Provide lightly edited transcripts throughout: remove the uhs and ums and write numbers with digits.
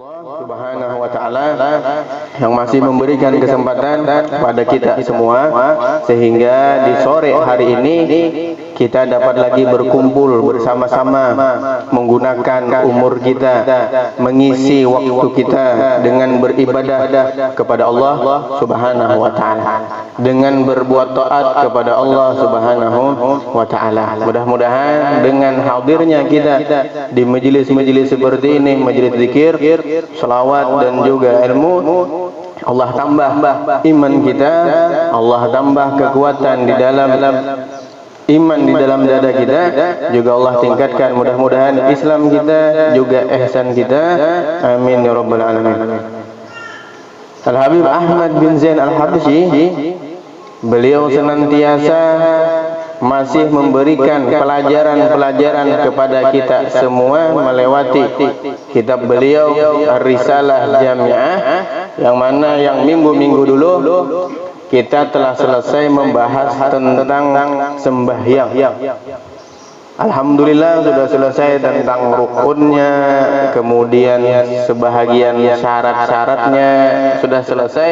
Subhanahu wa ta'ala yang masih memberikan kesempatan pada kita semua sehingga di sore hari ini kita dapat lagi berkumpul bersama-sama menggunakan umur kita, mengisi waktu kita dengan beribadah kepada Allah Subhanahu wa ta'ala, dengan berbuat taat kepada Allah Subhanahu wa ta'ala. Mudah-mudahan dengan hadirnya kita di majelis-majelis seperti ini, majelis zikir, selawat dan juga ilmu, Allah tambah iman kita, Allah tambah kekuatan di dalam iman di dalam dada kita, juga Allah tingkatkan mudah-mudahan Islam kita juga ihsan kita, amin ya rabbal alamin. Al-Habib Ahmad bin Zain Al-Habsyi, beliau senantiasa masih memberikan pelajaran-pelajaran kepada kita semua melewati kitab beliau Ar-Risalah Jami'ah, yang mana yang minggu-minggu dulu kita telah selesai membahas tentang sembahyang. Alhamdulillah sudah selesai tentang rukunnya, kemudian sebahagian syarat-syaratnya sudah selesai,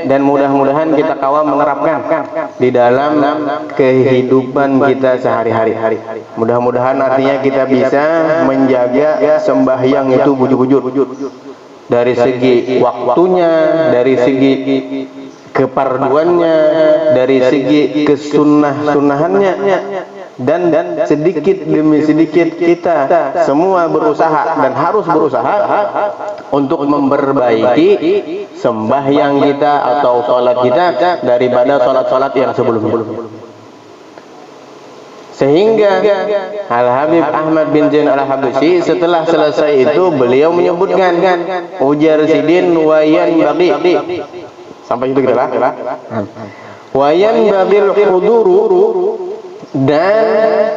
dan mudah-mudahan kita kawal menerapkan di dalam kehidupan kita sehari-hari. Mudah-mudahan artinya kita bisa menjaga sembahyang itu bujur-bujur dari segi waktunya, dari segi keparduannya, dari segi kesunnah-sunnahannya, dan sedikit demi sedikit kita semua berusaha dan harus berusaha untuk memperbaiki sembahyang kita atau sholat kita daripada sholat-sholat yang sebelumnya. Sehingga Al-Habib Ahmad bin Zain Al-Habsyi setelah selesai itu beliau menyebutkan ujar sidin wayan bagi, sampai itu kita lah, wayan bagil huduru, dan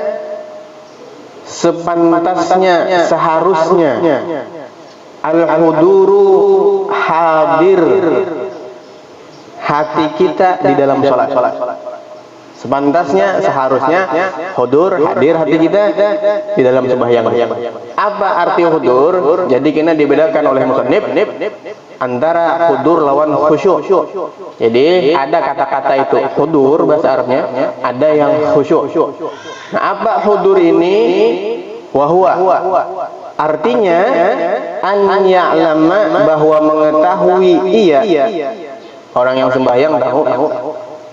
sepantasnya, seharusnya al-huduru hadir hati kita di dalam sholat. Sepantasnya, seharusnya hudur, hadir hati kita di dalam sembahyang. Apa arti hudur? Jadi kena dibedakan oleh musannif antara hudur lawan khusyuk. Jadi ada kata-kata itu hudur bahasa Arabnya, ada yang khusyuk. Nah, apa hudur ini? Wahwa, artinya an ya'lama, bahwa mengetahui ia, orang yang sembahyang tahu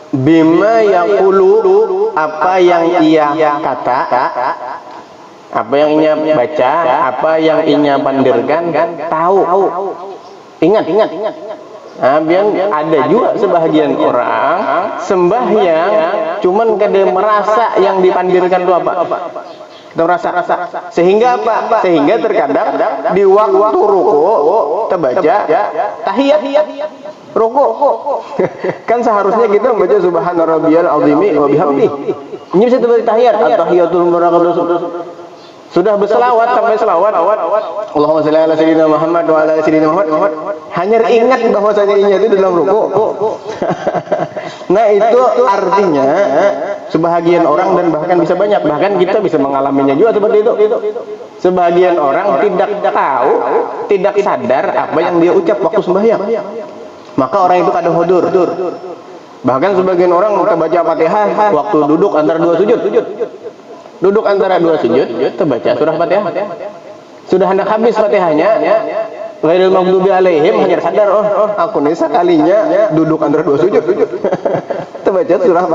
bima yaqulu, apa yang ia kata, apa yang ia baca, apa yang ia pandirkan, tahu. Ingat. Nah, biar ada juga sebahagian orang sembahyang cuman kada merasa yang dipandirkan itu apa. Kita merasa. Sehingga apa? Sehingga terkadang di waktu ruku terbaca tahiyat ruku. Kan seharusnya kita membaca subhana rabbiyal azimi wa bihamdihi. Ini bisa terbaca tahiyat, at-tahiyatul mubarakatuh. Sudah berselawat sampai selawat Allahumma shalli ala sayyidina Muhammad wa ala sayyidina Muhammad, hanya ingat bahwasanya ini itu dalam ruku. Nah, itu artinya sebahagian orang, dan bahkan bisa banyak, bahkan kita bisa mengalaminya juga seperti itu. Sebahagian orang tidak tahu, tidak sadar apa yang dia ucap waktu sembahyang, maka orang itu kada hudur. Bahkan sebagian orang terbaca Fatihah waktu duduk antara dua sujud. Duduk antara dua sujud, terbaca surah Fatihah. Sudah hendak habis Fatihahnya, ghairil maghdubi alaihim, hanya sadar, oh aku nih sekalinya duduk antara dua sujud. Terbaca surah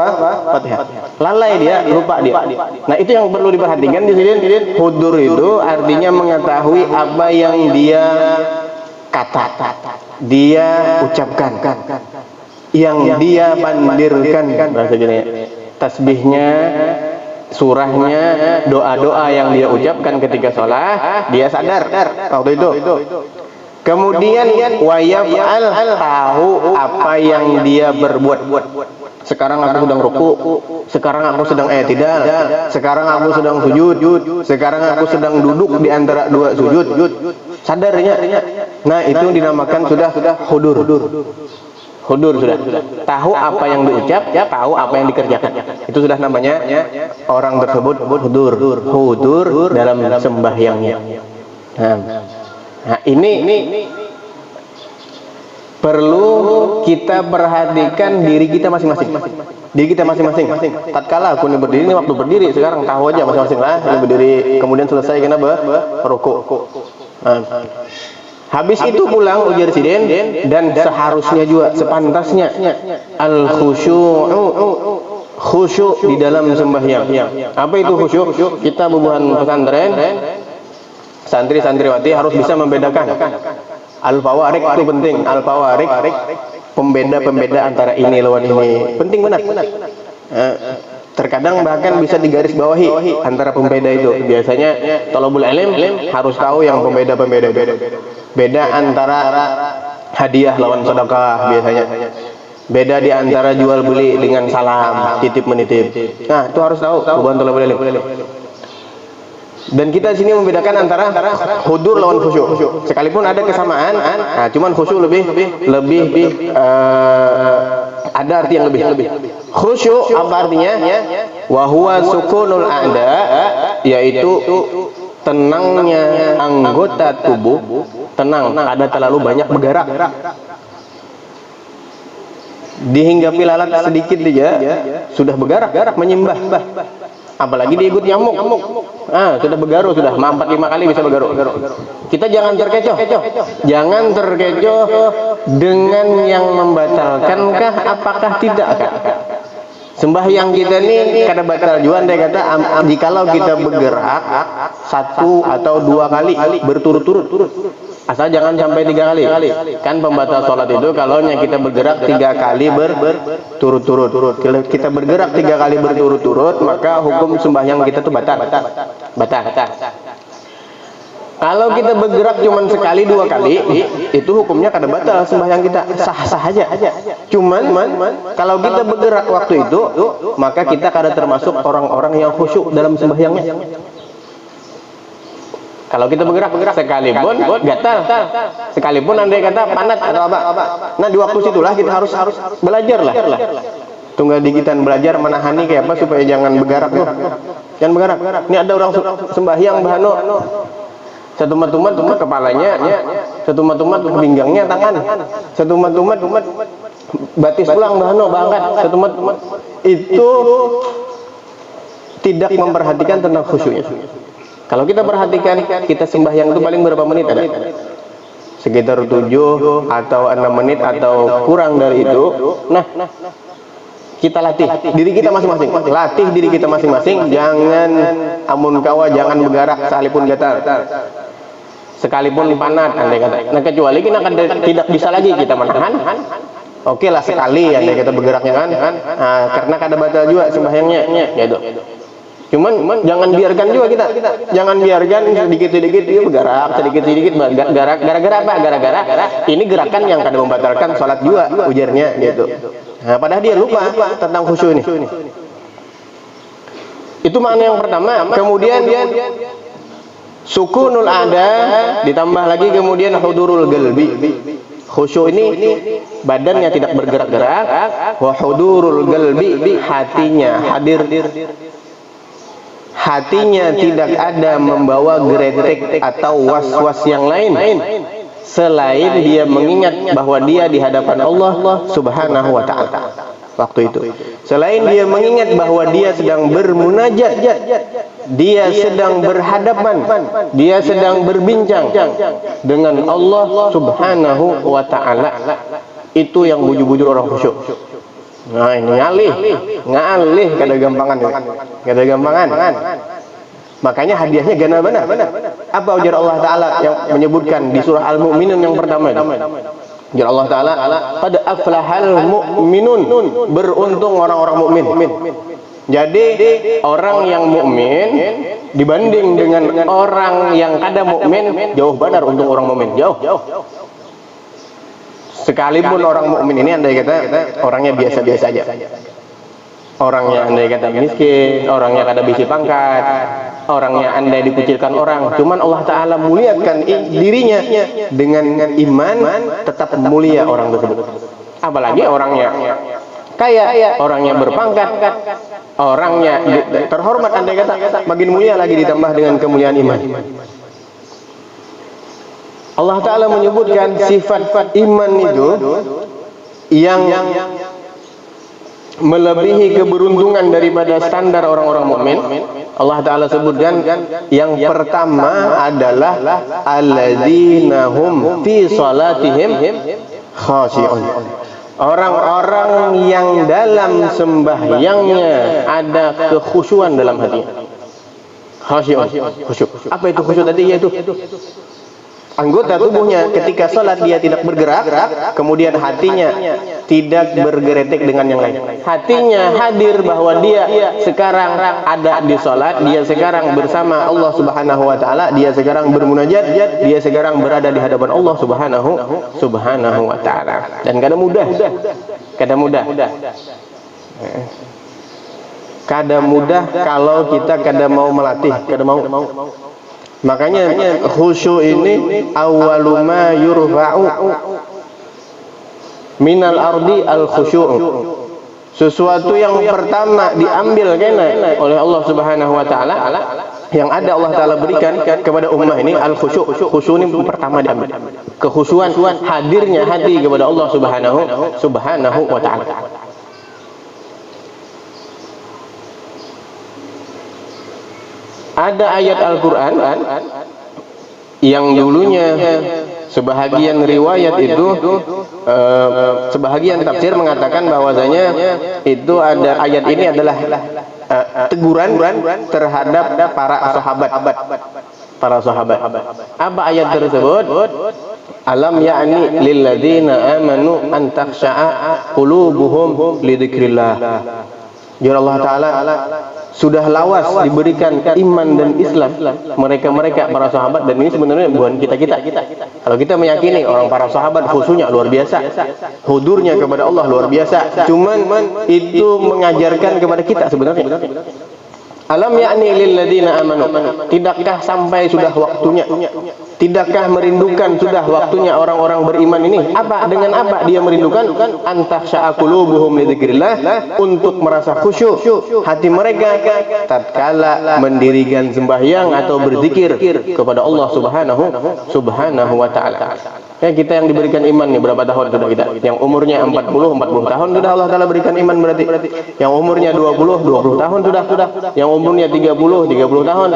Fatihah. Lalai dia, lupa dia. Nah, itu yang perlu diperhatikan di sini. Hudur itu artinya mengetahui apa yang dia kata, dia ucapkan, yang dia pandirkan, bahasa gini, tasbihnya, surahnya, doa-doa yang dia ucapkan ketika sholat, dia sadar waktu itu. Kemudian wayaf'al, tahu apa yang dia berbuat. Sekarang aku sedang ruku, sekarang aku sedang i'tidal, sekarang aku sedang sujud, sekarang aku sedang duduk di antara dua sujud. Sadarnya. Nah, itu dinamakan sudah hudur. Hudur sudah. Tahu apa yang diucap, tahu apa yang dikerjakan. Itu sudah namanya orang tersebut hudur dalam sembahyangnya. Nah, Nah, ini perlu kita perhatikan diri kita masing-masing. Diri kita masing-masing. Tatkala aku ini berdiri, ini waktu berdiri, sekarang tahu aja masing-masing lah. Ini berdiri, kemudian selesai kena berrukuk. Nah, habis itu pulang ujar Sidin, dan seharusnya juga sepantasnya al khusyuk di dalam sembahyang. Apa itu khusyuk? Kita bubuhan pesantren, santri-santriwati harus bisa membedakan. Al-fawarik itu penting. Al-fawarik, pembeda antara ini lawan ini. Penting benar. Terkadang bahkan bisa digaris bawahi antara pembeda itu. Biasanya thalabul ilm harus tahu yang pembeda itu. Beda antara hadiah lawan sedekah biasanya. Beda di antara jual beli dengan salam, titip menitip. Nah, itu harus tahu bukan thalabul ilm. Dan kita sini membedakan antara hudur lawan khusyuk. Sekalipun ada kesamaan, nah, cuman khusyuk lebih ada arti yang lebih. Khusyuk apa artinya? Wa huwa sukunul a'da, yaitu tenangnya anggota tubuh, tenang, ada terlalu banyak bergerak. Dihinggapi lalat sedikit saja sudah bergerak, menyembah. Apalagi dia ikut nyamuk. Sudah bergaruh, sudah 4-5 kali bisa bergaruh. Kita jangan terkecoh. Jangan terkecoh dengan yang membatalkankah apakah tidakkah. Sembahyang kita ini kada batal juga andai kata jikalau kita bergerak 1 atau 2 kali berturut-turut. Asal jangan sampai 3 kali. Kan pembatal sholat itu kalau kita bergerak 3 kali berturut-turut. Kalau kita bergerak 3 kali berturut-turut, maka hukum sembahyang kita itu batal. Kalau kita bergerak cuma sekali 2 kali, itu hukumnya kada batal sembahyang kita, sah-sah aja. Cuman kalau kita bergerak waktu itu, maka kita kada termasuk orang-orang yang khusyuk dalam sembahyangnya. Kalau kita bergerak sekalipun gatal, sekalipun andai kata panat atau apa. Nah, di waktu situlah kita harus belajar lah. Tunggal dikitan belajar menahani kayak apa supaya jangan bergerak tuh. Jangan bergerak. Ini ada orang sembahyang bahano. Satu matumat kepalanya, satu matumat pinggangnya tangan, satu matumat batis tulang bahano bangkat, satu matumat itu tidak memperhatikan tentang khusyuknya. Kalau kita perhatikan, kita sembahyang itu paling berapa menit ada? Sekitar 7 atau 6 menit atau kurang dari itu. Nah, kita latih diri kita masing-masing. Latih diri kita masing-masing. Jangan amun kawa, jangan bergerak sekalipun gatal. Sekalipun panat, andai kata. Nah, kecuali kita tidak bisa lagi kita menahan. Oke lah sekali andai kita bergeraknya kan. Nah, karena kada batal juga sembahyangnya, gitu. Cuman jangan biarkan juga kita. Jangan biarkan sedikit-sedikit dia bergerak, sedikit-sedikit bergerak. Gara-gara apa? Gara-gara ini gerakan yang kadang membatalkan sholat juga, ujarnya gitu. Nah, padahal dia lupa tentang khusyuk ini. Itu makna yang pertama. Kemudian sukunul ada ditambah lagi kemudian hudurul qalbi. Khusyuk ini badannya tidak bergerak-gerak, wa hudurul qalbi, hatinya hadir. Hatinya tidak ada membawa gretek atau was-was yang lain selain dia mengingat bahwa dia di hadapan Allah Subhanahu wa ta'ala waktu itu. Selain dia mengingat bahwa dia sedang bermunajat, dia sedang berhadapan, dia sedang berbincang dengan Allah Subhanahu wa ta'ala. Itu yang bujur-bujur orang khusyuk. Nah, ini ngalih kada gampangan. Makanya hadiahnya gana benar. Apa ujar Allah Ta'ala yang menyebutkan di surah Al-Mu'minun yang pertama itu? Ujar Allah Ta'ala, qad aflahal mu'minun, beruntung orang-orang mukmin. Jadi orang yang mukmin dibanding dengan orang yang kada mukmin, jauh benar untung orang mukmin, jauh. Sekalipun orang mukmin ini andai kata orangnya biasa-biasa aja. Orangnya andai kata miskin, orangnya kada bisi pangkat, orangnya andai dikucilkan orang, cuman Allah Ta'ala muliakan dirinya dengan iman, tetap mulia orang tersebut. Apalagi orangnya kaya, orangnya berpangkat, orangnya terhormat, andai kata makin mulia lagi ditambah dengan kemuliaan iman. Allah Ta'ala menyebutkan sifat iman itu yang melebihi keberuntungan daripada standar orang-orang mukmin. Allah Ta'ala sebutkan yang pertama adalah alladzina hum fi salatihim khashi'un. Orang-orang yang dalam sembahyangnya ada kekhusyuan dalam hatinya. Khashi'un, khusyuk. Apa itu khusyuk tadi? Yaitu anggota tubuhnya ketika salat dia tidak bergerak, kemudian hatinya tidak bergeretek dengan yang lain. Hatinya hadir bahwa dia sekarang ada di salat, dia sekarang bersama Allah Subhanahu wa taala, dia sekarang bermunajat, dia sekarang berada di hadapan Allah Subhanahu wa taala. Dan kadang mudah. Kadang mudah kalau kita kadang mau melatih, kadang mau. Makanya khusyuk ini awwalu ma yurfa'u minal ardi al khusyuk. Sesuatu yang pertama diambil kena oleh Allah Subhanahu wa taala, yang ada Allah Taala berikan kepada ummah ini al khusyuk. Khusyuk ini pertama diambil. Kekhusyuan hadirnya hati kepada Allah Subhanahu wa taala. Ada ayat Al-Quran yang dulunya sebahagian riwayat itu, sebahagian tafsir mengatakan bahwasanya itu ada ayat ini adalah teguran terhadap para sahabat. Apa ayat tersebut? Alam ya'ni lilladzina amanu an takhsha'a qulubuhum li dzikrillah. Ya Allah Ta'ala sudah lawas diberikan iman dan Islam mereka para sahabat, dan ini sebenarnya bukan kita. Kalau kita meyakini orang para sahabat khusyuknya luar biasa, hudurnya kepada Allah luar biasa, cuman itu mengajarkan kepada kita sebenarnya. Alam ya'ni lil ladzina amanu, tidakkah sampai sudah waktunya, tidakkah merindukan sudah waktunya orang-orang beriman ini? Apa dengan apa dia merindukan? Antakhsha'a qulubuhum li dzikrillah, untuk merasa khusyuk hati mereka tatkala mendirikan sembahyang atau berzikir kepada Allah Subhanahu wa taala. Ya, kita yang diberikan iman nih berapa tahun sudah kita? Yang umurnya 40 tahun sudah Allah Taala berikan iman berarti. Yang umurnya 20 tahun sudah. Yang umurnya 30 tahun.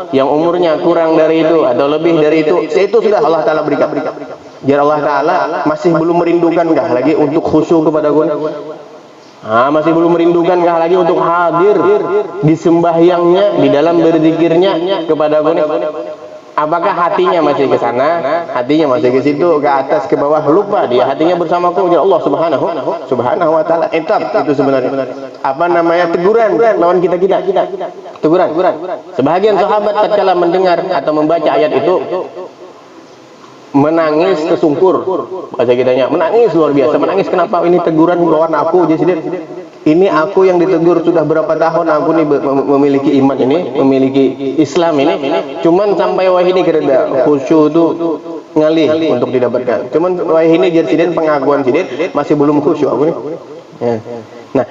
Yang umurnya kurang dari itu atau lebih dari itu sudah Allah Taala berikan. Biar Allah Taala masih belum merindukankah lagi untuk khusyuk kepada Gue? Masih belum merindukankah lagi untuk hadir di sembahyangnya, di dalam berzikirnya kepada Gue? Apakah hatinya masih ke sana, hatinya masih ke situ, ke atas, ke bawah, lupa dia hatinya bersamaku ya Allah Subhanahu wa taala. Itu sebenarnya apa namanya, teguran lawan kita. Teguran. Sebahagian sahabat tatkala mendengar atau membaca ayat itu menangis tersungkur. Bahasa kitanya menangis luar biasa. Menangis kenapa? Ini teguran lawan aku jadi. Ini aku yang ditegur sudah berapa tahun aku nih memiliki iman ini, memiliki Islam ini. Cuman sampai wahai ini kereda khusyuk itu ngalih untuk didapatkan. Cuman wahai ini jadi pengakuan sidin masih belum khusyuk aku nih. Ya. Nah,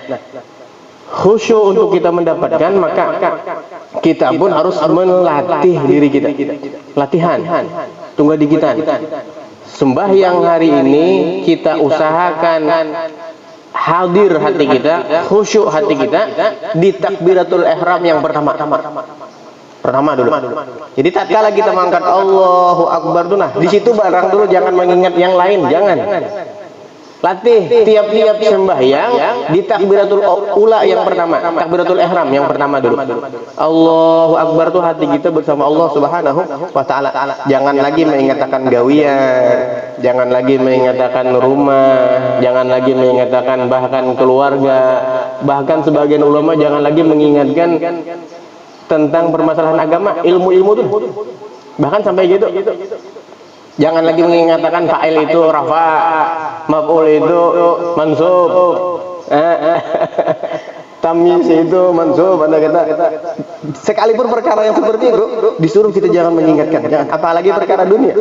khusyuk untuk kita mendapatkan, maka kita pun harus melatih diri kita. Latihan, tunggal dikitan. Sembahyang hari ini kita usahakan hadir hati kita, khusyuk hati kita di takbiratul ihram yang pertama dulu. Jadi tatkala kita mengangkat Allahu Akbar tuh, nah di situ barang dulu, jangan mengingat yang lain, jangan. Latih tiap-tiap sembahyang di takbiratul ula yang pertama, takbiratul ihram yang pertama dulu. Allahu Akbar tuh hati kita bersama Allah Subhanahu wa taala. Jangan lagi mengingatkan gawian, jangan lagi mengingatkan rumah, jangan lagi mengingatkan bahkan keluarga, bahkan sebagian ulama jangan lagi mengingatkan tentang permasalahan agama, ilmu-ilmu tuh. Bahkan sampai gitu. Jangan lagi mengingatkan fa'il itu rafa, maf'ul itu mansub, tamyiz itu mansub. Anda kata sekalipun perkara yang seperti itu disuruh kita jangan mengingatkan, jangan. Apalagi perkara dunia,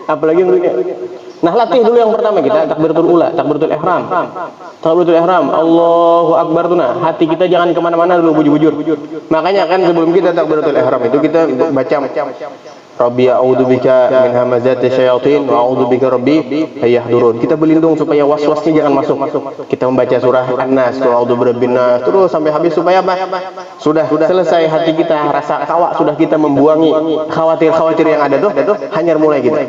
apalagi dunia. Nah, latih dulu yang pertama kita takbiratul ula, takbiratul ihram. Takbiratul ihram, Allahu Akbar tuh, nah hati kita jangan kemana-mana dulu, bujur-bujur. Makanya kan sebelum kita takbiratul ihram itu kita baca Rabbi a'udzubika min hamazati syayatin wa a'udzubika rabbi ayahdurun. Kita berlindung supaya waswasnya jangan masuk. Kita membaca surah An-Nas, qul a'udzu birabbin nas, terus sampai habis supaya apa? Sudah selesai hati kita rasa kawa, sudah kita membuangi khawatir yang ada tuh, hanyar mulai kita.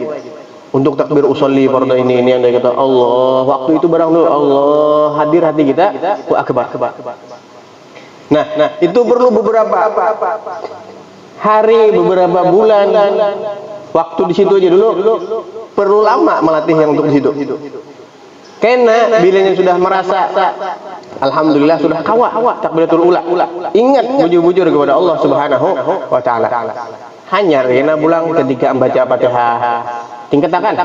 Untuk takbir usolli fardhu ini yang dia kata Allah, waktu itu barang dulu Allah hadir hati kita, wa akbar. Nah, itu perlu beberapa hari, beberapa bulan, waktu di situ aja dulu. Perlu lama melatih yang untuk di situ. Karena bilanya sudah merasa, alhamdulillah sudah kawa takbiratul ula. Ingat bujur-bujur kepada Allah Subhanahu wa taala. Hanya rena pulang ketika membaca Fatihah. Tingkatakan.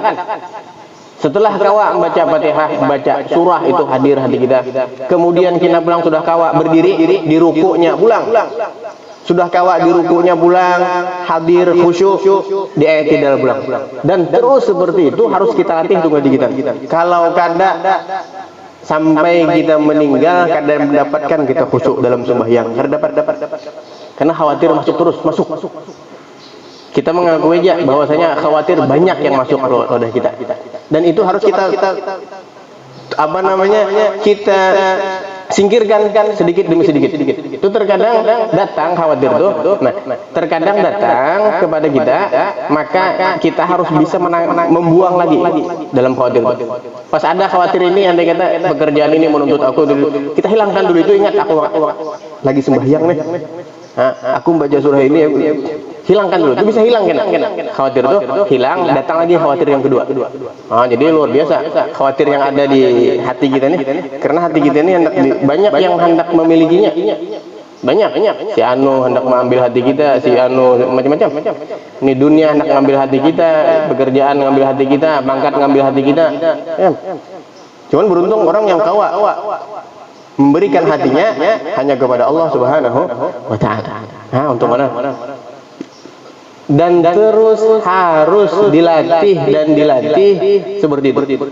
Setelah kawa membaca Fatihah, membaca surah itu hadir hati kita. Kemudian kita pulang sudah kawa berdiri di rukuknya pulang. Sudah kawa di rukunya pulang, hadir khusyuk di i'tidal pulang. Dan terus seperti itu harus kita latih untuk ngaji kita. Kalau kada sampai kita meninggal, kada mendapatkan kita khusyuk dalam sembahyang. Kada dapat. Karena khawatir masuk. Kita mengakui aja bahwasanya khawatir banyak yang masuk ke roda kita. Dan itu harus kita kita singkirkan sedikit demi sedikit. Itu terkadang datang khawatir tuh. Nah, terkadang datang kepada kita, maka kita harus bisa membuang lagi dalam khawatir itu. Pas ada khawatir ini, andai kata pekerjaan ini menuntut aku dulu, kita hilangkan dulu itu. Ingat aku lagi sembahyang nih. Aku membaca surah ini, hilangkan dulu. Itu bisa hilang kan? Khawatir itu hilang, datang lagi khawatir yang kedua. Jadi luar biasa khawatir yang ada di hati kita nih. Karena hati kita ini banyak yang hendak memilikinya. Banyak. Si anu hendak mengambil hati kita, si anu macam-macam. Ini dunia hendak mengambil hati kita, pekerjaan mengambil hati kita, pangkat mengambil hati kita. Cuman beruntung orang yang kawa memberikan hatinya hanya kepada Allah Subhanahu wa taala. Untuk mana? Dan terus harus dilatih seperti itu.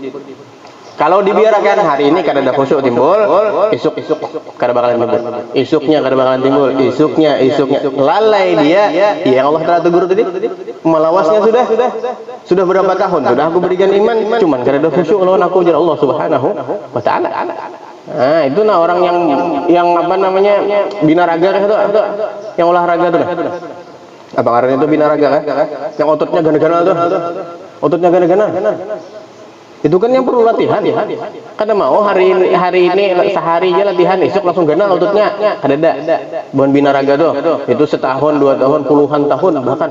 Kalau dibiarkan hari ini kada ada khusyuk timbul, esok kada bakalan timbul. Esoknya kada bakalan timbul, esoknya lalai dia. Yang Allah Taala tegur tadi, melawasnya sudah berapa tahun? Sudah aku berikan iman, cuman kada ada khusyuk lawan aku jar Allah Subhanahu wa taala. Itu orang yang binaraga itu, yang olahraga itu. Apa karena itu binaraga kan? Yang ototnya gana-gana tuh. Ototnya gana-gana. Itu kan yang perlu latihan. Kada mau hari ini sehari aja latihan, esok langsung gana ototnya. Kada ada. Bukan binaraga tuh. Itu setahun, 2 tahun, puluhan tahun bahkan.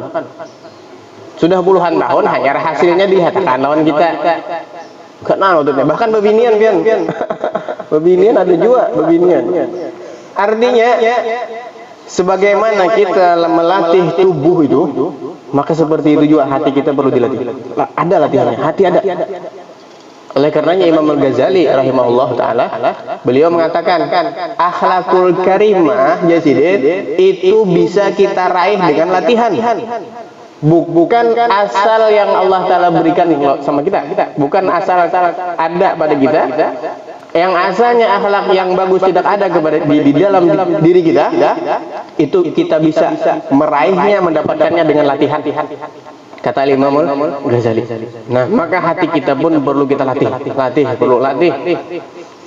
Sudah puluhan tahun hanya hasilnya dilihatkan lawan kita. Kenal ototnya. Bahkan bebinian pian. Bebinian ada juga bebinian. Artinya sebagaimana kita melatih tubuh itu, maka seperti itu juga hati kita perlu dilatih. Ada latihannya, hati ada. Oleh karenanya Imam Al-Ghazali rahimahullah taala, beliau mengatakan akhlakul karimah jasidin itu bisa kita raih dengan latihan. Bukan asal yang Allah Ta'ala berikan sama kita. Bukan asal ada pada kita. Yang asalnya akhlak yang bagus tidak ada di dalam diri kita, itu kita bisa meraihnya, mendapatkannya dengan latihan. Kata Imam Ghazali. Nah, maka hati kita pun perlu kita latih. Perlu latih.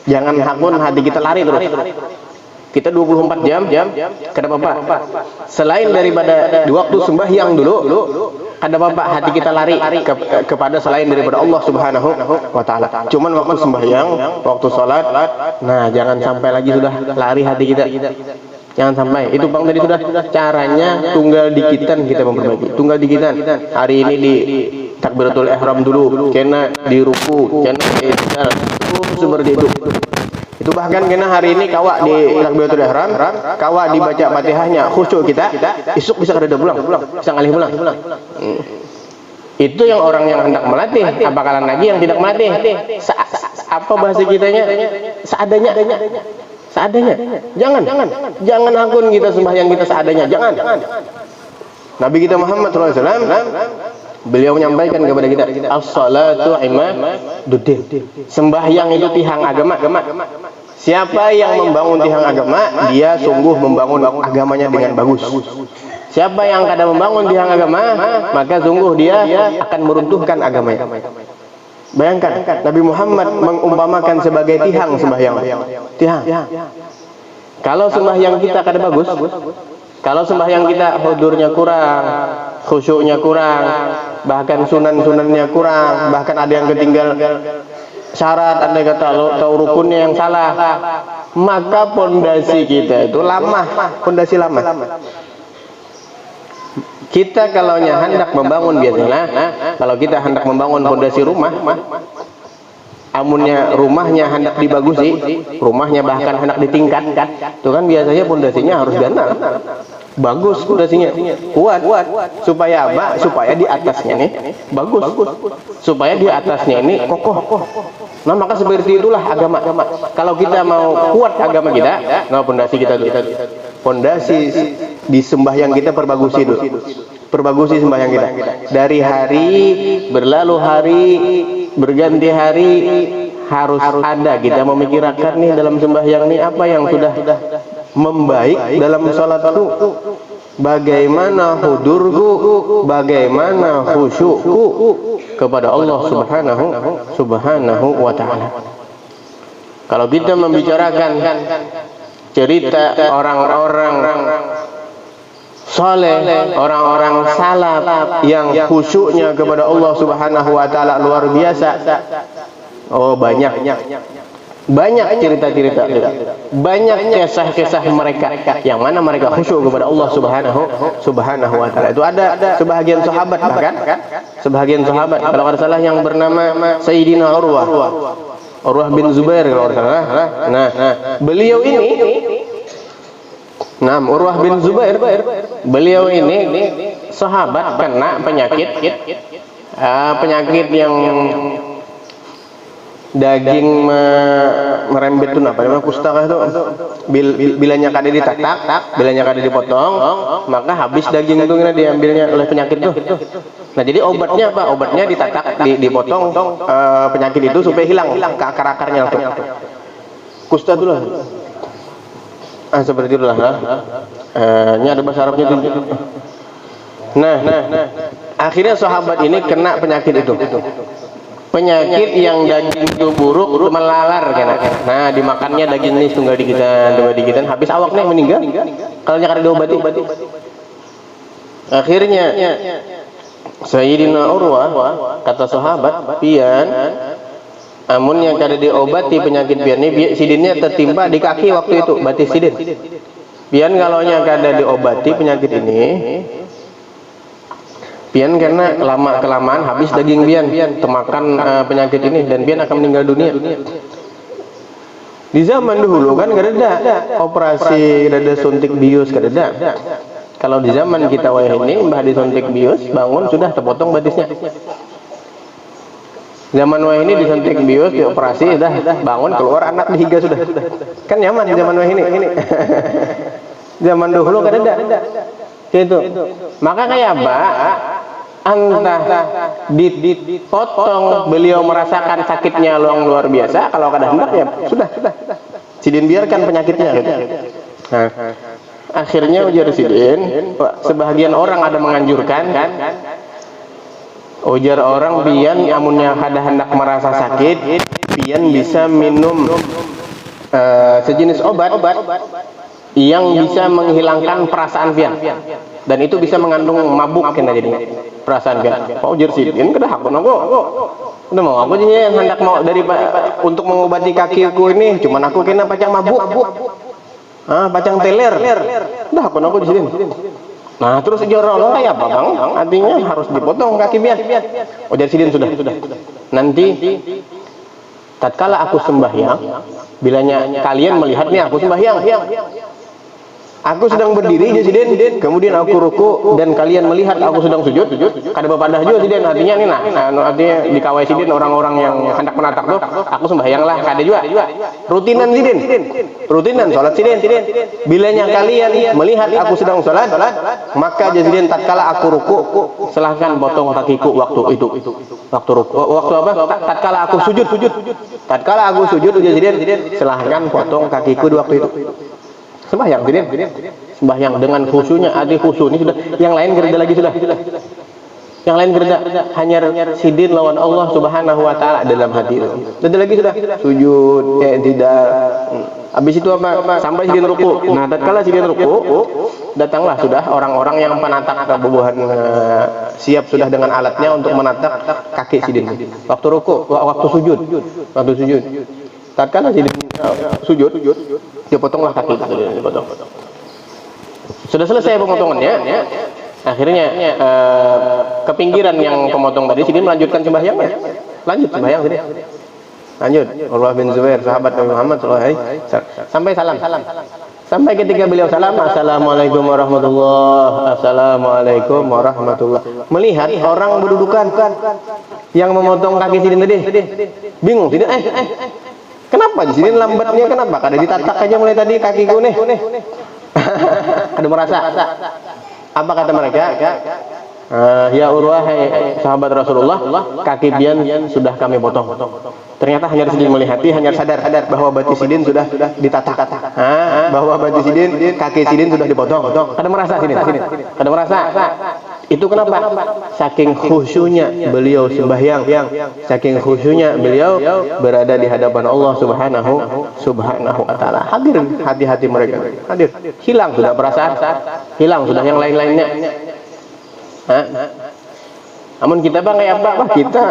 Jangan hakun hati kita lari terus. Kita 24 jam, kada apa-apa. Selain daripada di waktu sembahyang dulu, kada apa-apa hati kita lari kepada selain daripada Allah Subhanahu wa taala. Cuman waktu sembahyang, waktu salat, nah jangan sampai lagi sudah lari hati kita. Jangan sampai. Itu Bang tadi sudah caranya tunggal dikitan kita memperbaiki. Tunggal dikitan. Hari ini di takbiratul ihram dulu, kena di ruku, kena i'tidal. Seperti itu. Itu bahkan kena hari ini kawa di takbiratul ihram, kawa dibaca Fatihahnya, khusyuk kita, esok bisa kada pulang, bisa ngalih pulang. Itu yang orang yang hendak melatih, apakalan lagi yang tidak melatih. Apa bahasa kitanya? Seadanya. Jangan akun kita sembahyang kita seadanya, jangan. Nabi kita Muhammad SAW beliau menyampaikan kepada kita, as-salatu imaduddin. Sembahyang itu tiang agama. Siapa yang membangun tiang agama, dia sungguh membangun agamanya dengan bagus. Siapa yang kada membangun tiang agama, maka sungguh dia akan meruntuhkan agamanya. Bayangkan, Nabi Muhammad mengumpamakan sebagai tiang sembahyang. Tiang. Kalau sembahyang kita kada bagus, kalau sembahyang kita hudurnya kurang, khusyuknya kurang, bahkan sunan-sunannya kurang, bahkan ada yang ketinggal syarat, andai kata tahu rukunnya yang salah, maka pondasi kita itu lemah, pondasi lama. Kita kalau hendak membangun biasanya, kalau kita hendak membangun pondasi rumah, amunnya rumahnya hendak dibagusi, rumahnya bahkan hendak ditingkatkan, itu kan biasanya pondasinya harus ganal, bagus pondasinya, kuat, supaya apa? Supaya di atasnya nih bagus, supaya di atasnya ini kokoh. Nah maka seperti itulah agama. Kalau kita mau kuat agama kita, nah pondasi kita dulu, pondasi di sembahyang kita perbagusi dulu, perbagusi sembahyang kita. Dari hari berlalu hari, berganti hari, harus ada kita memikirkan nih dalam sembahyang nih apa yang sudah membaik dalam salatku, bagaimana hudurku, bagaimana khusyukku kepada Allah subhanahu wa ta'ala. Kalau kita membicarakan cerita orang-orang saleh, orang-orang salaf yang khusyuknya kepada Allah subhanahu wa ta'ala luar biasa, oh banyak cerita-cerita, banyak kisah-kisah mereka yang mana mereka khusyuk kepada Allah subhanahu wa ta'ala. Itu ada sebahagian sahabat, bahkan sebahagian sahabat, kalau tidak salah yang bernama Sayyidina Urwah bin Zubair kalau tidak salah. Nah, beliau ini, Urwah bin Zubair, beliau ini sahabat kena penyakit yang daging merembet itu apa namanya, pustaka itu, bilanya kada ditatak, bilanya kada dipotong, maka habis daging itu diambilnya oleh penyakit itu. Nah jadi obatnya apa? Obatnya ditatak, dipotong penyakit itu supaya hilang ke akar-akarnya langsung. Kusta itu lah. Seperti itulah. Ini ada bahasa Arabnya itu. Nah, akhirnya sahabat ini kena penyakit itu. Penyakit yang daging itu buruk, melalar kena. Nah, dimakannya daging ini tunggal dikitan, habis awaknya meninggal. Kalau kada diobati. Akhirnya Sayyidina Urwah kata sahabat, pian amun yang kada diobati penyakit pian ini, sidinnya tertimpa di kaki waktu itu, batis sidin. Pian kalau yang kada diobati penyakit ini, pian karena kelamaan habis daging pian termakan penyakit ini, dan pian akan meninggal dunia. Di zaman dulu kan kada ada operasi, kada ada suntik bius, kada ada. Kalau di zaman kita ini mbah disuntik bius, bangun sudah terpotong batisnya. Zaman ini disuntik bius, dioperasi, sudah bangun keluar anak dihiga sudah. Kan nyaman zaman ini. Zaman dulu kada ada. Gitu. Maka kayak apa? Entah dipotong, beliau merasakan sakitnya luar biasa. Kalau kada hendak ya sudah, sidin biarkan penyakitnya. Nah, akhirnya ujar sidin, sebahagian orang ada menganjurkan, ujar orang pian amunnya kada hendak merasa sakit, pian bisa minum sejenis obat yang bisa menghilangkan perasaan pian, dan itu bisa mengandung mabuk kena jadi perasaan pian. Pak ujar sidin kada hakun aku. Udah mau aku jadi hendak mau untuk mengobati kakiku ini, cuman aku kena pacang mabuk. Pacang teler. Udah hakun aku di sini. Nah, terus ujar orang kayak apa, Bang? Artinya harus dipotong kaki pian. Ujar sidin sudah. Nanti tatkala aku sembahyang, bilanya kalian melihat nih aku sembahyang, aku sedang berdiri Sidin, kemudian aku ruku dan kalian melihat aku sedang sujud, kada bepadah juga Sidin. Artinya nih artinya di kawai Sidin orang-orang yang hendak menatap tuh, aku sembahyang lah, kada juga. Rutinan Sidin, rutinan salat Sidin. Bilanya kalian melihat aku sedang salat, maka Sidin tatkala aku ruku, silahkan potong kakiku waktu itu. Waktu ruku, waktu apa? Tatkala aku sujud. Tatkala aku sujud Sidin, silahkan potong kakiku di waktu itu. Sembahyang, Sidin. sembahyang dengan khusyunya, adi khusyuk ini sudah, yang lain gereda lagi sudah. Yang lain gereda hanya sidin lawan Allah Subhanahu wa taala dalam hati itu. Gereda lagi sudah sujud, tidak. Habis itu apa? Sampai sidin ruku. Nah, tatkala sidin ruku, datanglah sudah orang-orang yang penatak kebubuhan, siap sudah dengan alatnya untuk menatak kaki sidin. Waktu ruku, waktu sujud. Tatkala sidin sujud, dipotonglah kaki sidin, dipotong. Sudah selesai pemotongannya. Akhirnya ke pinggiran yang pemotong tadi, sidin melanjutkan sembahyangnya. Lanjut sembahyang sidin. Lanjut. Urwah bin Zubair, sahabat Nabi Muhammad sallallahu alaihi wasallam, sampai salam. Sampai ketika beliau salam, assalamualaikum warahmatullahi, assalamualaikum warahmatullahi. Melihat orang berdudukan yang memotong kaki sidin tadi, bingung sidin, kenapa sidin lambatnya, kenapa? Kada ditatak aja mulai tadi kakiku nih. Ada merasa. Apa kata mereka? Ya Urwah, sahabat Rasulullah, kaki pian sudah kami potong. Ternyata hanya sidin melihati, hanya sadar bahwa batis sidin sudah ditatak. Bahwa batis sidin, kaki sidin sudah dipotong. Kada merasa sidin. Kada merasa. Itu kenapa? Saking khusyunya beliau sembahyang, saking khusyunya beliau berada di hadapan Allah Subhanahu wa taala. Hadir hati-hati mereka. Hadir. Hilang sudah perasaan, hilang sudah yang lain-lainnya. Namun kita kayak apa? Kita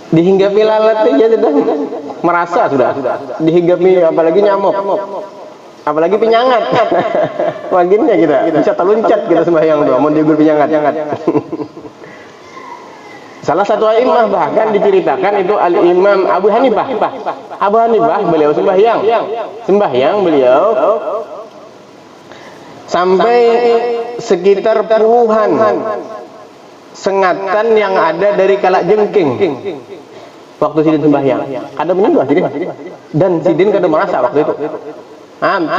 dihinggapi lalat aja sudah merasa sudah dihinggapi, apalagi nyamuk, apalagi penyangat. Waginnya kita bisa teluncat kita sembahyang tuh, mau diugur penyangat. Salah satu imam bahkan diceritakan itu Al-Imam Abu Hanifah. Abu Hanifah beliau sembahyang beliau sampai sekitar puluhan sengatan yang ada dari kalak jengking waktu sidin sembahyang. Kada menyembah sidin, dan sidin kada merasa waktu itu.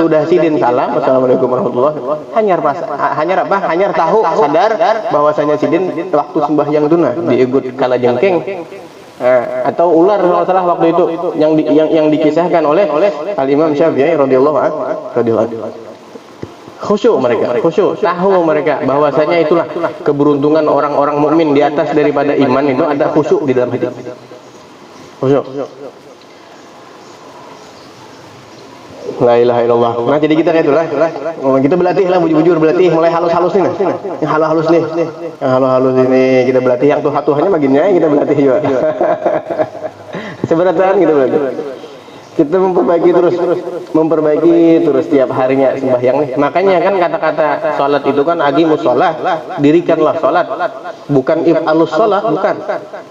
Sudah sidin salam, assalamualaikum warahmatullahi wabarakatuh. Hanya tahu, sadar bahwasanya sidin waktu sembahyang itu diikut kalak jengking atau ular kalau salah waktu itu yang dikisahkan oleh Al-Imam Syafi'i radhiyallahu anhu. Khusyuk mereka, tahu mereka bahwasanya itulah keberuntungan orang-orang mukmin di atas daripada iman, itu ada khusyuk di dalam hati. Khusyuk. La ilaha illallah. Nah, jadi kita kayak itulah. Kita berlatih lah, bujur berlatih mulai halus-halus nih. Yang halus-halus nih. Yang halus-halus ini kita berlatih, yang tuh-tuhannya bagiannya kita berlatih juga. Seberatan kita berlatih. Kita memperbaiki terus tiap harinya sembahyang nih. Makanya kan kata-kata salat itu kan aqimus shalah, dirikanlah salat. Bukan if'alus shalah, bukan.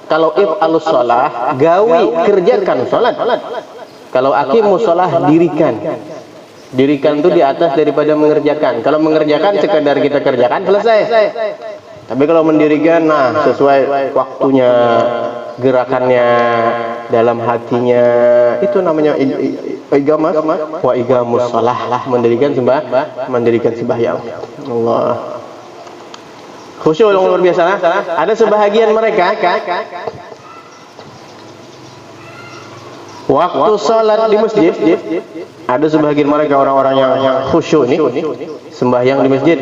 Kalau if'alus shalah, gawi, kerjakan salat. Kalau aqimus shalah, dirikan. Dirikan itu di atas daripada mengerjakan. Kalau mengerjakan sekadar kita kerjakan, selesai. Tapi kalau mendirikan, sesuai waktunya, gerakannya, dalam hatinya, itu namanya iqamus shalah, mendirikan sembahyang. Allah. Khusyuk yang luar biasa. Ada sebahagian mereka waktu salat di masjid, ada sebahagian mereka orang-orang yang khusyuk ini sembahyang di masjid.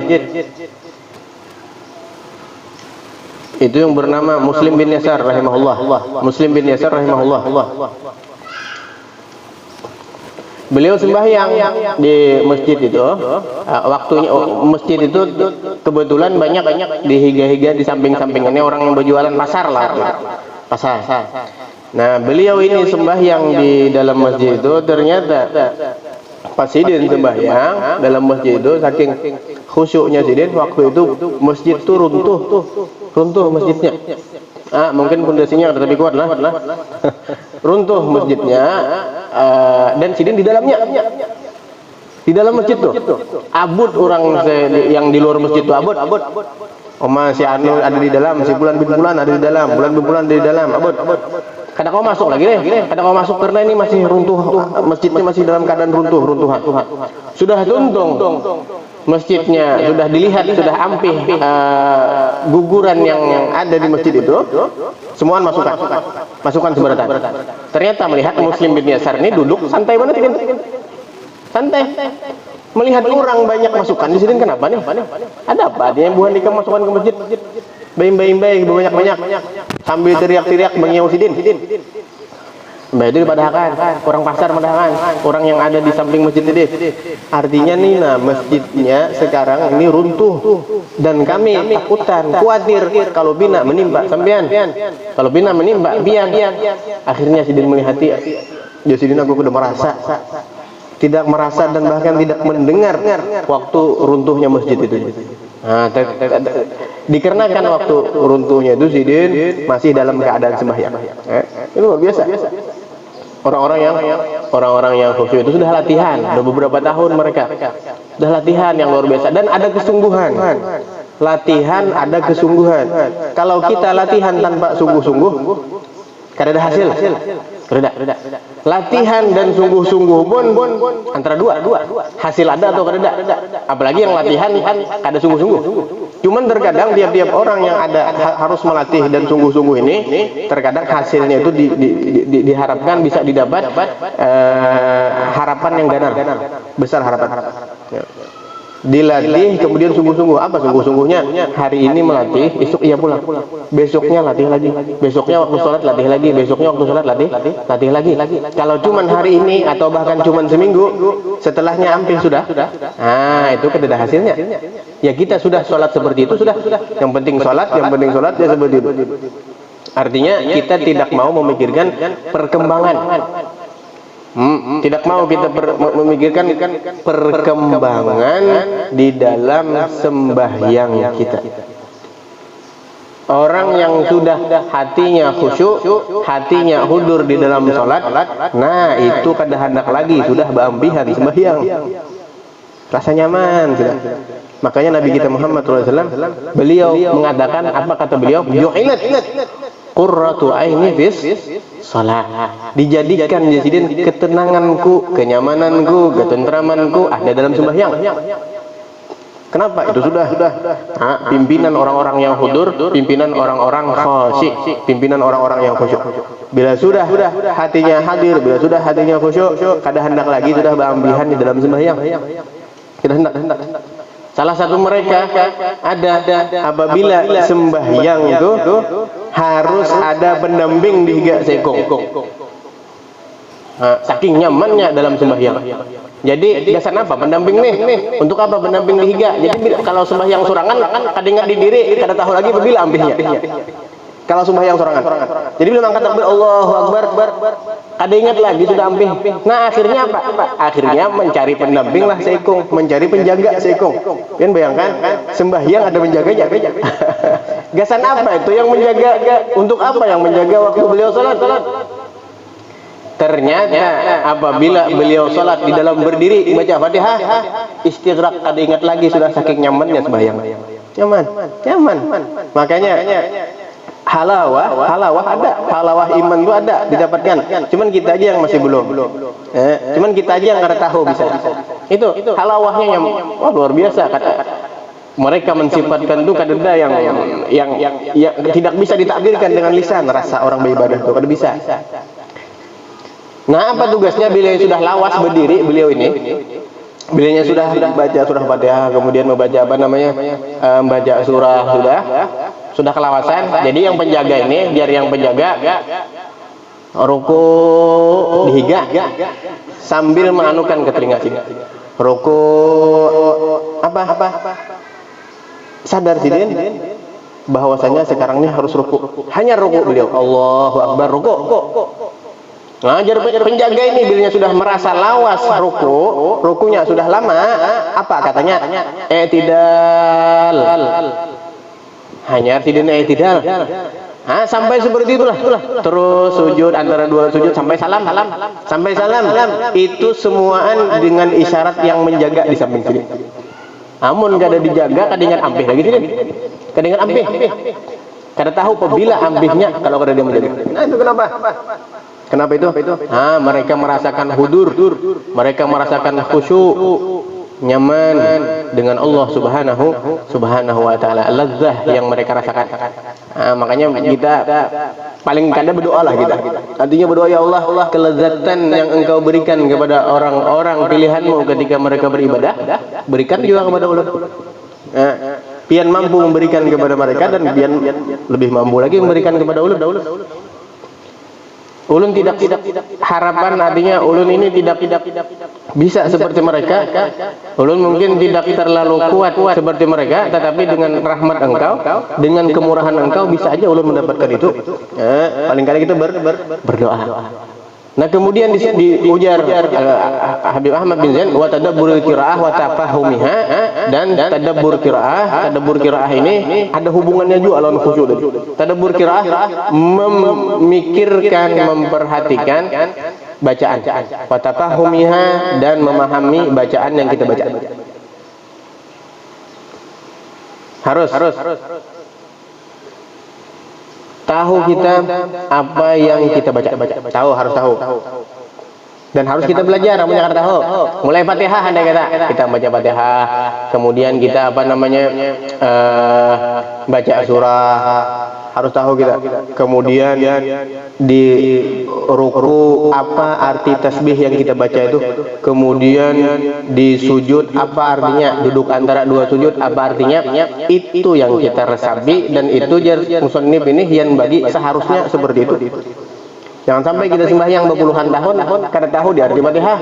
Itu yang bernama Muslim bin Yasar rahimahullah. Beliau sembahyang di masjid itu. Waktunya masjid itu kebetulan banyak di higa-higa di samping-samping ini orang yang berjualan pasar. Nah, beliau ini sembahyang di dalam masjid itu, ternyata pas sidin sembahyang dalam masjid itu, saking khusyuknya sidin, waktu itu masjid itu runtuh masjidnya. Mungkin pondasinya lebih kuat lah. Runtuh masjidnya, dan sidin di dalamnya. Di dalam masjid tuh abut orang yang di luar masjid tuh abut. Si Anu ada di dalam, si Bulan bin Bulan ada di dalam, Bulan bin Bulan ada di dalam, abut. Kadang kau masuk lagi deh, kadang kau masuk karena ini masih runtuh, masjidnya masih dalam keadaan runtuhan. Sudah tuntung masjidnya, sudah dilihat, sudah ampih guguran yang ada di masjid itu, semua masukkan seberatan. Ternyata melihat Muslim bin Yasar ini duduk santai banget, Santai. Melihat orang banyak masukan di sini kenapa nih? Ada apa? Dia yang bukan nikah masukkan ke masjid. Bayi-bayi banyak-banyak sambil teriak-teriak mengiau sidin. Itu padahal orang pasar padahal orang yang ada di samping masjid ini. Artinya nih, nah masjidnya sekarang ini runtuh dan kami takutan, khawatir kalau bina menimpa sampean, kalau bina menimpa biang. Akhirnya sidin melihat, ya sidin aku sudah merasa, tidak merasa dan bahkan tidak mendengar waktu runtuhnya masjid itu. Nah, dikarenakan waktu runtuhnya itu sidin masih dalam keadaan sembahyang. Itu luar biasa. Orang-orang yang khusyuk itu sudah latihan, sudah beberapa tahun mereka sudah latihan yang luar biasa dan ada kesungguhan. Latihan ada kesungguhan. Kalau kita latihan tanpa sungguh-sungguh, kada ada hasil. Kada. Latihan dan sungguh-sungguh pun antara dua. Hasil ada atau kada ada. Apalagi yang latihan kada sungguh-sungguh. Cuman terkadang tiap-tiap orang yang ada harus melatih dan sungguh-sungguh ini, terkadang hasilnya itu diharapkan bisa didapat harapan yang ganar, besar harapan. Dilatih kemudian sungguh-sungguh. Apa sungguh-sungguhnya? Hari ini melatih, esok ia pulang. Besoknya latih lagi. Besoknya waktu sholat latih lagi. Besoknya waktu sholat latih lagi. Kalau cuman hari ini atau bahkan cuman seminggu, setelahnya hampir sudah. Nah, itu kada ada hasilnya. Ya kita sudah sholat seperti itu sudah. Yang penting sholat ya seperti itu. Artinya kita tidak mau memikirkan perkembangan. Tidak mau kita memikirkan perkembangan di dalam sembahyang kita. Orang yang sudah hatinya khusyuk, hatinya hudur di dalam sholat, nah itu kada hendak lagi sudah beambihan sembahyang. Rasa nyaman sudah. Makanya Nabi kita Muhammad SAW, beliau mengatakan, apa kata beliau? Ju'ilat qurratu aini fis shalah. Dijadikan jadi ketenanganku, kenyamananku, ketentramanku ada dalam sembahyang. Kenapa? Itu sudah pimpinan orang-orang yang hudur, pimpinan orang-orang khusyuk, pimpinan orang-orang yang khusyuk. Bila sudah hatinya hadir, bila sudah hatinya khusyuk, kada hendak lagi sudah beambihan di dalam sembahyang. Kada hendak. Salah satu mereka ada apabila sembahyang itu harus ada pendamping di higa sekong. Saking nyamannya dalam sembahyang. Jadi biasa apa pendamping nih? Untuk apa pendamping di higa? Jadi kalau sembahyang sorangan kada ingat di diri, kada tahu lagi bila ambihnya. Kalau sembahyang sorangan. Jadi bila angkat takbir Allahu Akbar, kada ingat lagi sudah ampih. Nah, akhirnya apa? Akhirnya mencari pendamping lah seikung, mencari penjaga seikung. Kan bayangkan, sembahyang ada penjaganya. Gasan apa itu yang menjaga? Untuk apa yang menjaga waktu beliau salat? Ternyata apabila beliau salat di dalam berdiri baca Fatihah, istighraq, kada ingat lagi sudah saking nyamannya sembahyang. Nyaman. Makanya halawah ada, halawah iman itu ada didapatkan. Cuman kita aja yang masih belum. Cuman kita aja yang kada tahu bisa. Itu halawahnya yang luar biasa kata. Mereka mensifatkan itu kadang yang tidak bisa ditakdirkan dengan lisan. Rasa orang beribadah itu kada bisa. Nah, apa tugasnya beliau sudah lawas berdiri beliau ini? Beliaunya sudah baca surah Fatihah, kemudian membaca apa namanya? Membaca surah sudah kelawasan. Jadi yang penjaga ini biar yang penjaga ruku dihiga sambil menganukan ke telinga sini. Ruku apa? Sadar sidin bahwasanya sekarang ini harus ruku. Hanya ruku beliau. Allahu Akbar, ruku. Ngajar penjaga ini bilnya sudah merasa lawas rukunya sudah lama, apa katanya? I'tidal. Hanya i'tidal. Sampai seperti itulah. Terus sujud antara dua sujud sampai salam. Sampai salam. Itu semuaan dengan isyarat yang menjaga di samping sini. Amun kada dijaga, kada ingat ampih lagi sini. Kada ingat ampih. Kada tahu apabila ampihnya kalau kada dia menjaga. Nah, itu kenapa? Kenapa itu? Mereka merasakan hudur, mereka merasakan khusyuk, nyaman dengan Allah subhanahu wa ta'ala, lezah yang mereka rasakan. Makanya kita paling kadang berdoa lah kita. Artinya berdoa, ya Allah, kelezatan yang engkau berikan kepada orang-orang pilihanmu ketika mereka beribadah, berikan juga kepada ulun. Pian mampu memberikan kepada mereka, dan pian lebih mampu lagi memberikan kepada ulun. Ulun tidak harapan, artinya ulun ini tidak bisa seperti mereka. Ulun mungkin tidak terlalu kuat seperti mereka, tetapi dengan rahmat engkau, dengan kemurahan engkau, bisa aja ulun mendapatkan itu. Paling kali kita berdoa. Nah, kemudian diujar Habib Ahmad bin Zain, wa tadabburul qiraah wa tafahumiha, dan tadabbur qiraah ini ada hubungannya juga lawan khusyuk. Tadabbur qiraah memikirkan, memperhatikan bacaan, wa tafahumiha, dan memahami bacaan yang kita baca. Harus tahu kita apa yang kita baca. Harus tahu. Dan harus kita belajar, namanya tahu. Mulai Fatihah kita baca Fatihah, kemudian kita baca surah, harus tahu kita. Kemudian di ruku apa arti tasbih yang kita baca itu, kemudian di sujud apa artinya, duduk antara dua sujud apa artinya, itu yang kita resapi, dan itu musannif ini yang bagi seharusnya seperti itu. Jangan sampai kita sembahyang berpuluhan tahun kada tahu di arti Fatihah,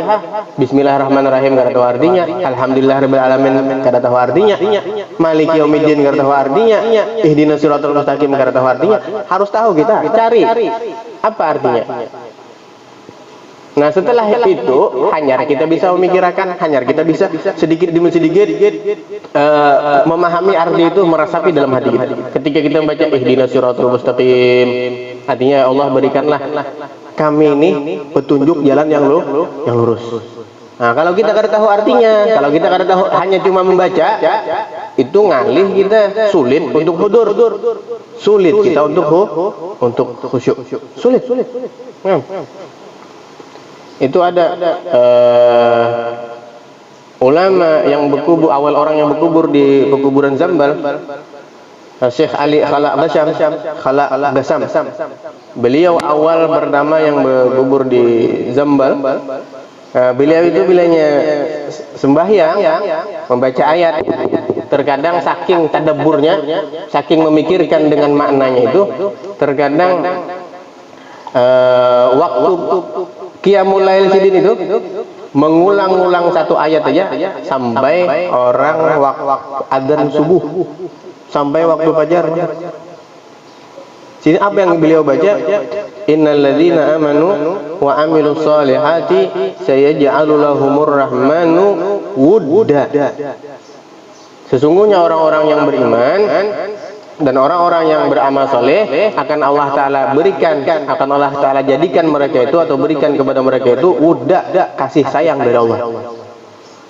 Bismillahirrahmanirrahim kada tahu artinya, Alhamdulillahirabbil alamin kada tahu artinya, Maliki yaumiddin kada tahu artinya, Ihdinas siratal mustaqim kada tahu artinya. Harus tahu kita, cari apa artinya. Nah, setelah itu hanyar kita bisa memikirkan, hanyar kita bisa sedikit demi sedikit memahami arti itu, meresapi dalam hati kita. Ketika kita membaca Ihdinas siratal mustaqim, artinya Allah berikanlah kami ini petunjuk jalan yang lurus. Nah, kalau kita kada tahu artinya, kalau kita kada tahu, hanya cuma membaca, itu ngalih kita, sulit untuk hudur, sulit kita untuk khusyuk, sulit. Itu ada ulama yang berkubur, awal orang yang berkubur di pekuburan Zambal, Syekh Ali Khalaq Basam. Beliau awal pertama yang berkubur di Zambal. Beliau itu bilanya sembahyang membaca ayat, terkadang saking tadabburnya, saking memikirkan dengan maknanya itu, terkadang waktu Qiyamul Lail sidin itu mengulang-ulang satu ayat aja sampai orang adzan subuh, sampai waktu fajar. Sini apa yang beliau baca? Innalladzina amanu wa amilus solihati sayaj'alu lahumur rahmanu wudda. Sesungguhnya orang-orang yang beriman dan orang-orang yang beramal soleh akan Allah Ta'ala berikan, akan Allah Ta'ala jadikan mereka itu, atau berikan kepada mereka itu wudda, kasih sayang dari Allah.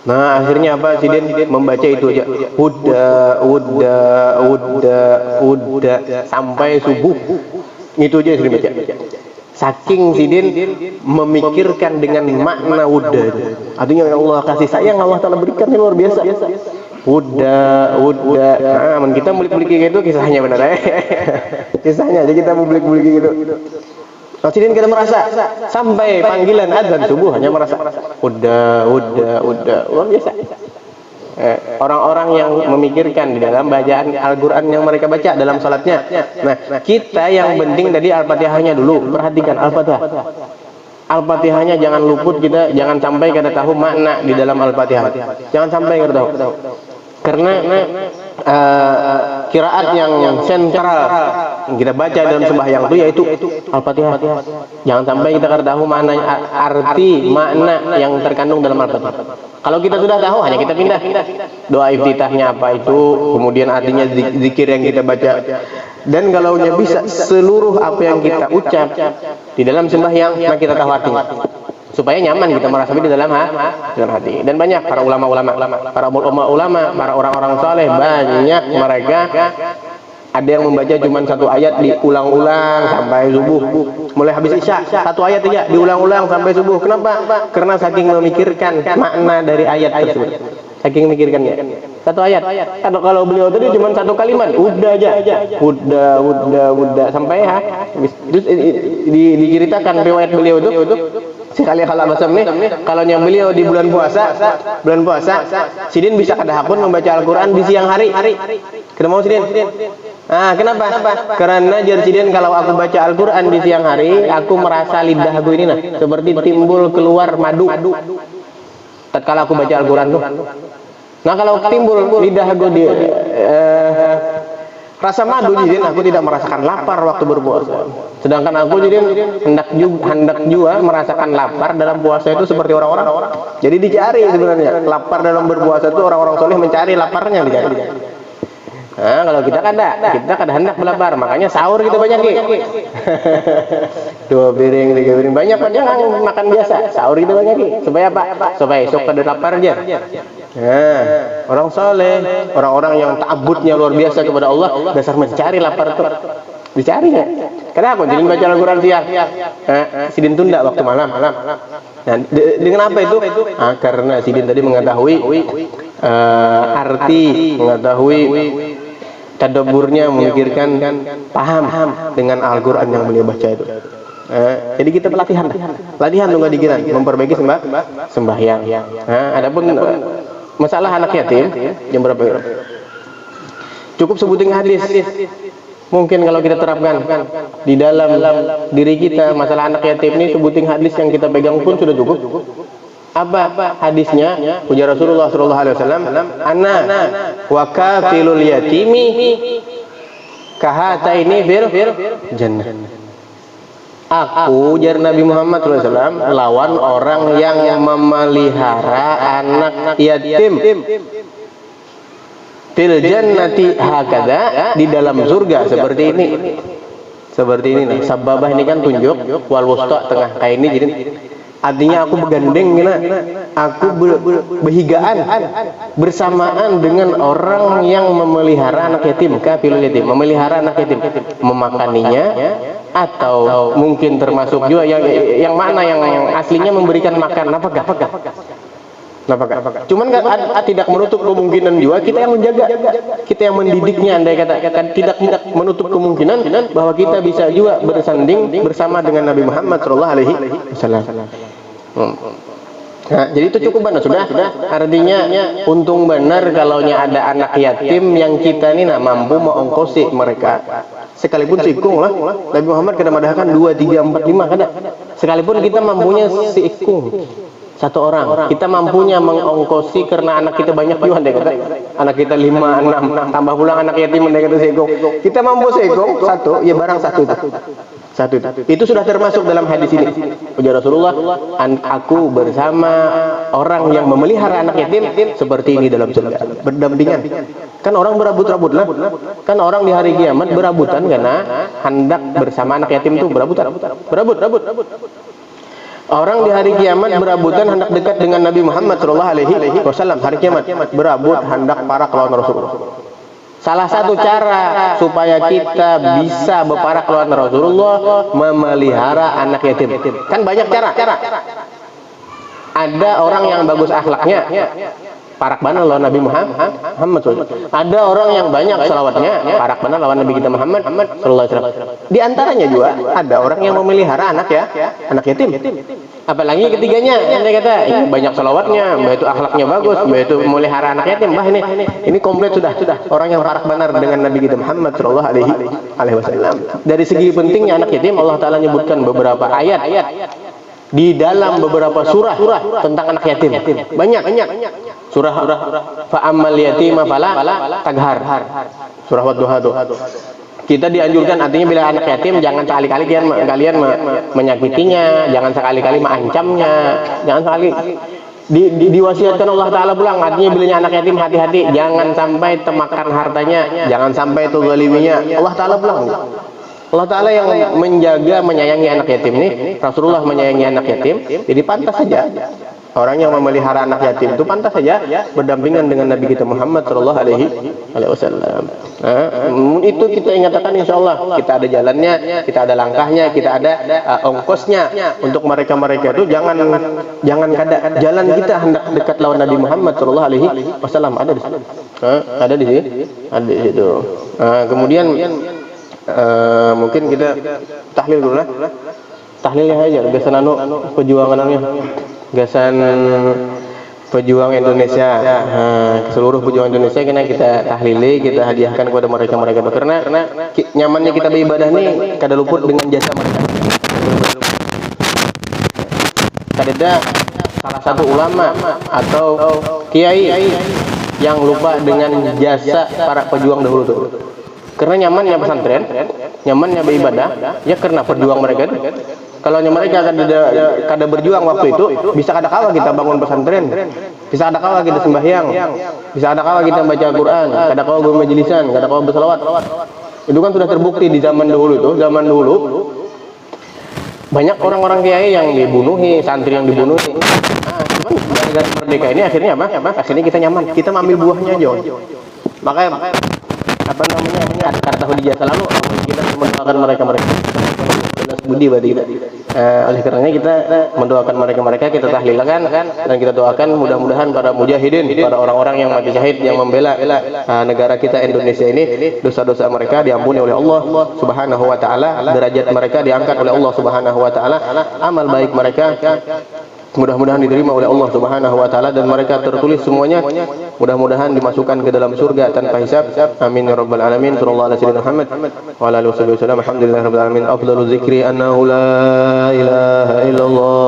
Nah, akhirnya apa? Sidin membaca itu aja, wudda sampai subuh. Itu aja Sidin baca. Saking Sidin memikirkan dengan makna wudda. Artinya Allah kasih sayang Allah Ta'ala berikan yang luar biasa. Wudda. Nah, kita mulik-mulik gitu kisahnya benar ya. Kisahnya aja kita mulik-mulik gitu. Sidin kita merasa sampai panggilan azan subuh hanya merasa wudda, luar biasa. Orang-orang yang memikirkan di dalam bacaan Al-Quran yang mereka baca dalam salatnya. Nah, kita yang penting tadi Al-Fatihahnya dulu, perhatikan Al-Fatihah. Al-Fatihahnya jangan luput kita, jangan sampai kita tahu makna di dalam Al-Fatihah. Jangan sampai kita tahu. Karena qiraat yang sentral yang kita baca dalam sembahyang itu yaitu Al-Fatihah. Jangan sampai kita tahu makna, arti makna yang terkandung dalam Al-Fatihah. Kalau kita sudah tahu, hanya kita pindah doa iftitahnya apa itu, kemudian artinya zikir yang kita baca. Dan kalau bisa seluruh apa yang kita ucap di dalam sembahyang, nah kita tahu artinya, supaya nyaman kita merasapi di dalam hati. Dan banyak para ulama-ulama, para orang-orang saleh, banyak mereka ada yang membaca cuma satu ayat diulang-ulang sampai subuh. Mulai habis isya satu ayat aja diulang-ulang sampai subuh. Kenapa? Karena saking memikirkan makna dari ayat tersebut. saking mikirkannya. Satu ayat. Kalau beliau tadi cuma satu kalimat, udah aja. Udah sampai terus diceritakan riwayat beliau itu sekali kalau basam nih, kalau yang beliau di bulan puasa, Sidin bisa kadahapun membaca Al-Quran di siang hari. Kenapa mau Sidin? Kenapa? Karena jar Sidin, kalau aku baca Al-Quran di siang hari, aku merasa lidah aku ini seperti timbul keluar madu. Tatkala aku baca Al-Quran tuh. Nah kalau timbul lidah aku di rasa madu, jadi aku tidak merasakan lapar waktu berpuasa. Sedangkan aku jadi hendak juga merasakan lapar dalam puasa itu seperti orang-orang. Jadi dicari sebenarnya lapar dalam berpuasa itu, orang-orang soleh mencari laparnya dicari. Nah kalau kita kan hendak berlapar, makanya sahur kita banyak 2 piring 3 piring banyak kan, jangan makan biasa, sahur kita banyak supaya apa? Supaya esok pada lapar aja. Nah, orang soleh, orang-orang yang ta'abbudnya luar biasa kepada Allah, dasar mencari lapar itu dicari ya. Kenapa? Jadi baca Al-Quran siang, Sidin tunda waktu malam. Nah, dengan apa itu? Karena Sidin tadi mengetahui arti, mengetahui tadabburnya, memikirkan, paham dengan Al-Quran yang beliau baca itu. Jadi kita latihan tunggal dikiran, memperbaiki sembahyang. Adapun masalah anak yatim jam berapa? Cukup sebutin hadis. Mungkin kalau kita terapkan di dalam diri kita masalah anak yatim ini, sebutin hadis yang kita pegang pun sudah cukup. Apa hadisnya? Ujar Rasulullah sallallahu alaihi wasallam, "Ana wa kafilul yatimi kahataini fil jannah." Aku, ujar Nabi Muhammad SAW, lawan orang yang memelihara anak yatim fil jannati hakada, di dalam surga seperti ini. Sababah ini kan tunjuk, wal wusta tengah kayak ini, jadi artinya aku bergandeng aku berhigaan bersamaan dengan orang yang memelihara anak yatim, kafilul yatim, memelihara anak yatim, memakaninya, atau mungkin termasuk juga yang mana yang aslinya memberikan makan nafkah. Cuman tidak menutup kemungkinan juga kita yang menjaga, kita yang mendidiknya. Andai kata tidak menutup kemungkinan bahwa kita bisa juga bersanding bersama dengan Nabi Muhammad SAW. Nah, jadi itu cukup benar sudah. Artinya untung benar kalau ada anak yatim yang kita ini mampu mengongkosi mereka. Sekalipun sikung lah, Nabi Muhammad kadang madahkan 2, 3, 4, 5 kadang. Sekalipun kita mampunya sikung satu orang, kita mampunya mengongkosi karena anak kita banyak juga anak kita 5, 6, tambah pulang anak yatim mendekat sikung. Kita mampu sikung satu, ya barang satu itu sudah termasuk dalam hadis ini. Ujar Rasulullah, aku bersama orang yang memelihara anak yatim seperti ini dalam surga, berdampingan. Kan orang berabut-rabut lah, kan orang di hari kiamat berabutan karena hendak bersama anak yatim itu berabut. Orang di hari kiamat berabutan hendak dekat dengan Nabi Muhammad SAW. Hari kiamat berabut hendak para lawan Rasulullah. Salah satu cara supaya kita bisa berparak lawan Rasulullah, memelihara anak yatim. Kan banyak cara. Ada orang yang bagus akhlaknya, parak benar lawan Nabi Muhammad SAW. Ada orang yang banyak salawatnya, parak benar lawan Nabi kita Muhammad SAW. Di antaranya juga ada orang yang memelihara anak yatim. Apalagi ketiganya, anda kata banyak salawatnya, mbah itu akhlaknya bagus, mbah itu memelihara anak yatim, mbah ini komplit sudah. Orang yang parak benar dengan Nabi kita Muhammad SAW. Dari segi pentingnya anak yatim, Allah Taala menyebutkan beberapa ayat di dalam beberapa surah tentang anak yatim. Banyak. Surah Fa'ammal yatima fala taghar. Surah Wadduha. Kita dianjurkan, artinya bila anak yatim jangan sekali-kali kalian menyakitinya, jangan sekali-kali mengancamnya, jangan sekali diwasiatkan Allah Taala pulang. Artinya bila anak yatim hati-hati, jangan sampai temakan hartanya, jangan sampai itu zaliminya. Allah Taala pulang. Allah Taala yang menjaga, menyayangi anak yatim ini, Rasulullah menyayangi anak yatim, jadi pantas saja Orang yang memelihara anak yatim itu pantas saja berdampingan dengan Nabi kita Muhammad Shallallahu Alaihi Wasallam. Itu kita ingatkan, insya Allah kita ada jalannya, kita ada langkahnya, kita ada ongkosnya untuk mereka-mereka itu jangan kada jalan kita hendak dekat lawan Nabi Muhammad Shallallahu Alaihi Wasallam ada di sini, ada di sini, ada di situ. Kemudian mungkin kita tahlil dulu lah. Tahlilnya aja, gasan perjuangannya, gasan pejuang Indonesia, seluruh pejuang Indonesia kena kita tahlili, kita hadiahkan kepada mereka-mereka itu karena nyamannya kita beribadah nih kada luput dengan jasa mereka. Kada salah satu ulama atau kiai yang lupa dengan jasa para pejuang dahulu tuh. Karena nyamannya pesantren, nyamannya beribadah, ya karena perjuang mereka itu. Kalau mereka kada berjuang waktu itu, bisa kada kalah kita bangun pesantren, bisa kada kalah kita sembahyang, bisa kada kalah kita baca Al-Quran, kada kalah bermajlisan, kada kalah berselawat. Itu kan sudah terbukti di zaman dahulu itu. Zaman dulu banyak orang-orang kiai yang dibunuhi, santri yang dibunuhi. Cuman gara-gara merdeka ini akhirnya apa? Akhirnya kita nyaman, kita ambil buahnya aja. Makanya apa namanya kata hujjah selalu kita mendoakan mereka budi berarti kita. Oleh karenanya kita mendoakan mereka kita tahlilkan dan kita doakan mudah-mudahan para mujahidin, para orang-orang yang mati syahid yang membela negara kita Indonesia ini, dosa-dosa mereka diampuni oleh Allah Subhanahu wa taala, derajat mereka diangkat oleh Allah Subhanahu wa taala, amal baik mereka mudah-mudahan diterima oleh Allah Subhanahu wa taala dan mereka tertulis semuanya mudah-mudahan dimasukkan ke dalam surga tanpa hisab. Amin ya rabbal alamin. Sallallahu alaihi wasallam Muhammad wa ala alihi wasallam. Alhamdulillahirabbil alamin. Afdhalul zikri annahu la ilaha illallah